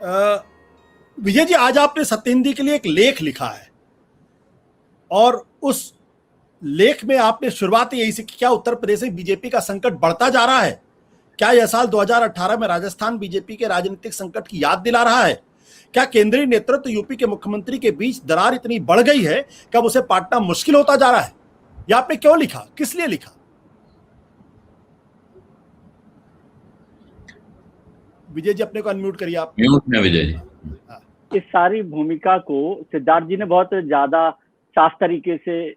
अ, विजय जी, आज आपने सत्य हिंदी के लिए एक लेख लिखा है और उस लेख में आपने शुरुआत यही से कि क्या उत्तर प्रदेश में बीजेपी का संकट बढ़ता जा रहा है? क्या यह साल 2018 में राजस्थान बीजेपी के राजनीतिक संकट की याद दिला रहा है? क्या केंद्रीय नेतृत्व यूपी के मुख्यमंत्री के बीच दरार इतनी बढ़ गई है कि अब उसे पाटना मुश्किल होता जा रहा है? यह आपने क्यों लिखा, किस लिए लिखा? विजय जी, अपने को अनम्यूट करिए आप। म्यूट में विजय जी। इस सारी भूमिका को सिद्धार्थ जी ने बहुत ज्यादा साफ तरीके से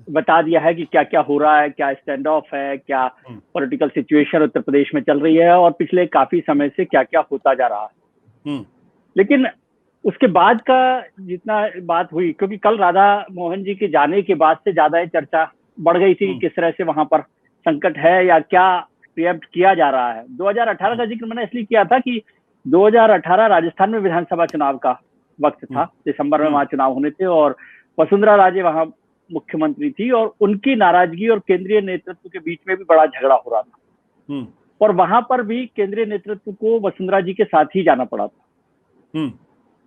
बता दिया है कि क्या क्या हो रहा है, क्या स्टैंड ऑफ है, क्या पॉलिटिकल सिचुएशन उत्तर प्रदेश में चल रही है और पिछले काफी समय से क्या क्या होता जा रहा है। लेकिन उसके बाद का जितना बात हुई, क्योंकि कल राधा मोहन जी के जाने के बाद से ज्यादा ये चर्चा बढ़ गई थी कि किस तरह से वहां पर संकट है या क्या प्रिएम्प्ट किया जा रहा है। 2018 का जिक्र मैंने इसलिए किया था कि 2018 राजस्थान में विधानसभा चुनाव का वक्त था। दिसंबर में वहां चुनाव होने थे और वसुंधरा राजे वहां मुख्यमंत्री थी और उनकी नाराजगी और केंद्रीय नेतृत्व के बीच में भी बड़ा झगड़ा हो रहा था और वहां पर भी केंद्रीय नेतृत्व को वसुंधरा जी के साथ ही जाना पड़ा था।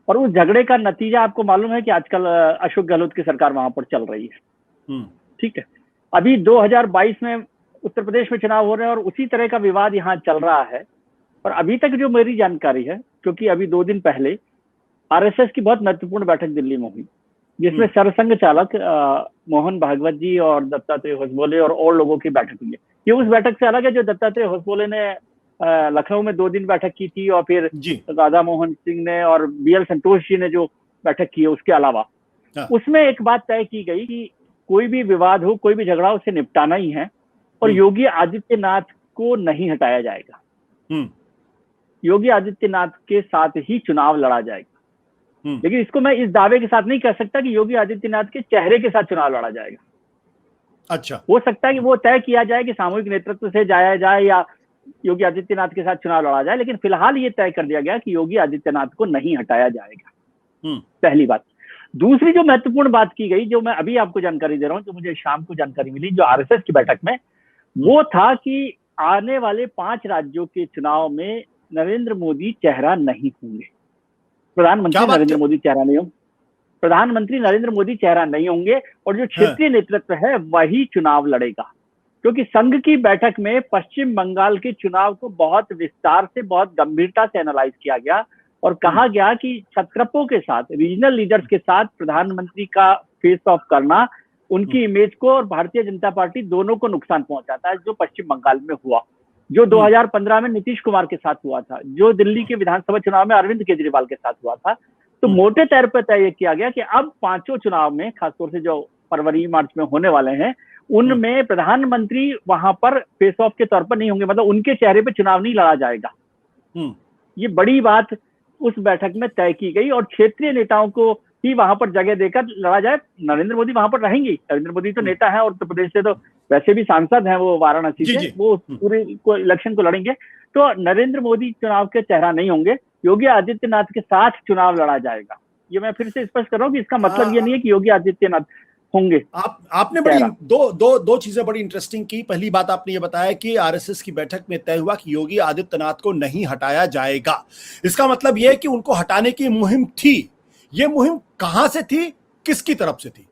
और उस झगड़े का नतीजा आपको मालूम है कि आजकल अशोक गहलोत की सरकार वहां पर चल रही है। ठीक है, अभी 2022 में उत्तर प्रदेश में चुनाव हो रहे हैं और उसी तरह का विवाद यहाँ चल रहा है। और अभी तक जो मेरी जानकारी है, क्योंकि अभी 2 दिन पहले आरएसएस की बहुत महत्वपूर्ण बैठक दिल्ली में हुई जिसमें सरसंघ चालक मोहन भागवत जी और दत्तात्रेय होसबोले और लोगों की बैठक हुई है। ये उस बैठक से अलग है जो दत्तात्रेय होसबोले ने लखनऊ में 2 दिन बैठक की थी और फिर राधा मोहन सिंह ने और बीएल संतोष जी ने जो बैठक की है उसके अलावा उसमें एक बात तय की गई कि कोई भी विवाद हो, कोई भी झगड़ा, उसे निपटाना ही है और योगी आदित्यनाथ को नहीं हटाया जाएगा। योगी आदित्यनाथ के साथ ही चुनाव लड़ा जाएगा। लेकिन इसको मैं इस दावे के साथ नहीं कह सकता कि योगी आदित्यनाथ के चेहरे के साथ चुनाव लड़ा जाएगा। अच्छा, हो सकता है कि वो तय किया जाए कि सामूहिक नेतृत्व से जाया जाए या योगी आदित्यनाथ के साथ चुनाव लड़ा जाए, लेकिन फिलहाल ये तय कर दिया गया कि योगी आदित्यनाथ को नहीं हटाया जाएगा। पहली बात। दूसरी जो महत्वपूर्ण बात की गई, जो मैं अभी आपको जानकारी दे रहा हूं, जो मुझे शाम को जानकारी मिली जो आरएसएस की बैठक में, वो था कि आने वाले 5 राज्यों के चुनाव में नरेंद्र मोदी चेहरा नहीं होंगे। प्रधानमंत्री नरेंद्र मोदी चेहरा नहीं होंगे। प्रधानमंत्री नरेंद्र मोदी चेहरा नहीं होंगे और जो क्षेत्रीय नेतृत्व है वही चुनाव लड़ेगा। क्योंकि संघ की बैठक में पश्चिम बंगाल के चुनाव को बहुत विस्तार से, बहुत गंभीरता से एनालाइज किया गया और कहा गया कि सत्रपों के साथ, रीजनल लीडर्स के साथ प्रधानमंत्री का फेस ऑफ करना उनकी इमेज को और भारतीय जनता पार्टी दोनों को नुकसान पहुंचाता है। जो पश्चिम बंगाल में हुआ, जो 2015 में नीतीश कुमार के साथ हुआ था, जो दिल्ली के विधानसभा चुनाव में अरविंद केजरीवाल के साथ हुआ था, तो मोटे तौर पर तय किया गया कि अब 5 चुनाव में, खासतौर से जो फरवरी मार्च में होने वाले हैं, उनमें प्रधानमंत्री वहां पर फेस ऑफ के तौर पर नहीं होंगे, मतलब उनके चेहरे पर चुनाव नहीं लड़ा जाएगा। ये बड़ी बात उस बैठक में तय की गई और क्षेत्रीय नेताओं को ही वहां पर जगह देकर लड़ा जाए। नरेंद्र मोदी वहां पर रहेंगे। नरेंद्र मोदी तो नेता है और उत्तर प्रदेश से तो वैसे भी सांसद हैं, वो वाराणसी से, वो पूरे इलेक्शन को लड़ेंगे। तो नरेंद्र मोदी चुनाव के चेहरा नहीं होंगे, योगी आदित्यनाथ के साथ चुनाव लड़ा जाएगा। ये मैं फिर से स्पष्ट कर रहा हूँ कि इसका मतलब ये नहीं है कि योगी आदित्यनाथ होंगे। आपने बड़ी दो चीजें बड़ी इंटरेस्टिंग की। पहली बात आपने ये बताया कि आरएसएस की बैठक में तय हुआ कि योगी आदित्यनाथ को नहीं हटाया जाएगा। इसका मतलब यह है कि उनको हटाने की मुहिम थी। ये मुहिम कहां से थी, किसकी तरफ से थी?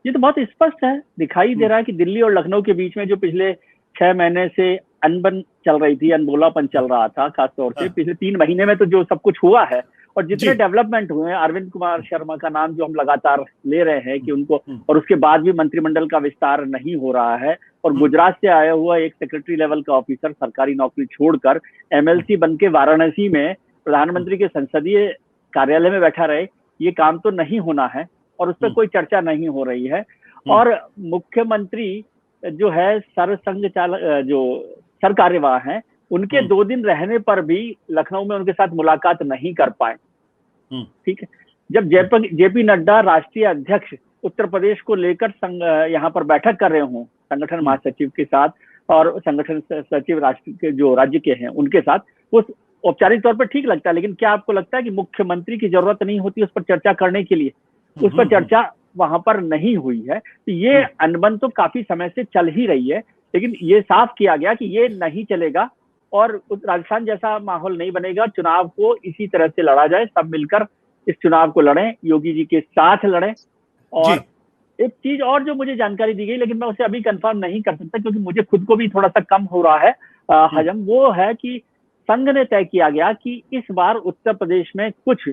ये तो बहुत स्पष्ट है, दिखाई दे रहा है कि दिल्ली और लखनऊ के बीच में जो पिछले 6 महीने से अनबन चल रही थी, अनबोलापन चल रहा था, खासतौर से पिछले 3 महीने में तो जो सब कुछ हुआ है और जितने डेवलपमेंट हुए हैं, अरविंद कुमार शर्मा का नाम जो हम लगातार ले रहे हैं कि उनको, और उसके बाद भी मंत्रिमंडल का विस्तार नहीं हो रहा है और गुजरात से आया हुआ एक सेक्रेटरी लेवल का ऑफिसर सरकारी नौकरी छोड़कर एमएलसी बन के वाराणसी में प्रधानमंत्री के संसदीय कार्यालय में बैठा रहे, ये काम तो नहीं होना है और उस पर कोई चर्चा नहीं हो रही है। और मुख्यमंत्री जो है सरसंघ चालक, जो सर कार्यवाह हैं, उनके 2 दिन रहने पर भी लखनऊ में उनके साथ मुलाकात नहीं कर पाए। ठीक है, जब जेपी नड्डा राष्ट्रीय अध्यक्ष उत्तर प्रदेश को लेकर यहाँ पर बैठक कर रहे हों संगठन महासचिव के साथ और संगठन सचिव राष्ट्र के जो राज्य के हैं उनके साथ, उस औपचारिक तौर पर ठीक लगता है। लेकिन क्या आपको लगता है कि मुख्यमंत्री की जरूरत नहीं होती उस पर चर्चा करने के लिए? उस पर चर्चा वहां पर नहीं हुई है। तो ये अनबन तो काफी समय से चल ही रही है, लेकिन ये साफ किया गया कि ये नहीं चलेगा और राजस्थान जैसा माहौल नहीं बनेगा। चुनाव को इसी तरह से लड़ा जाए, सब मिलकर इस चुनाव को लड़ें, योगी जी के साथ लड़ें। और एक चीज और जो मुझे जानकारी दी गई, लेकिन मैं उसे अभी कंफर्म नहीं कर सकता क्योंकि मुझे खुद को भी थोड़ा सा कम हो रहा है हजम, वो है कि संघ ने तय किया गया कि इस बार उत्तर प्रदेश में कुछ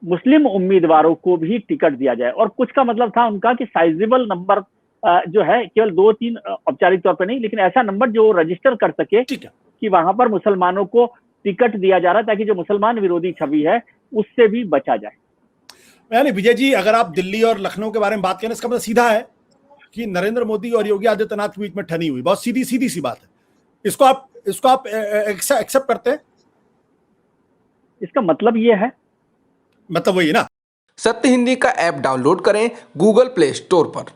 मुस्लिम उम्मीदवारों को भी टिकट दिया जाए। और कुछ का मतलब था उनका कि साइजेबल नंबर जो है, केवल 2-3 औपचारिक तौर पर नहीं, लेकिन ऐसा नंबर जो रजिस्टर कर सके कि वहां पर मुसलमानों को टिकट दिया जा रहा है, ताकि जो मुसलमान विरोधी छवि है उससे भी बचा जाए। यानी विजय जी, अगर आप दिल्ली और लखनऊ के बारे में बात करें, इसका मतलब सीधा है कि नरेंद्र मोदी और योगी आदित्यनाथ के बीच में ठनी हुई, बहुत सीधी सीधी सी बात है। इसको आप एक्सेप्ट करते हैं? इसका मतलब ये है, मतलब वही है ना। सत्य हिंदी का ऐप डाउनलोड करें गूगल प्ले स्टोर पर।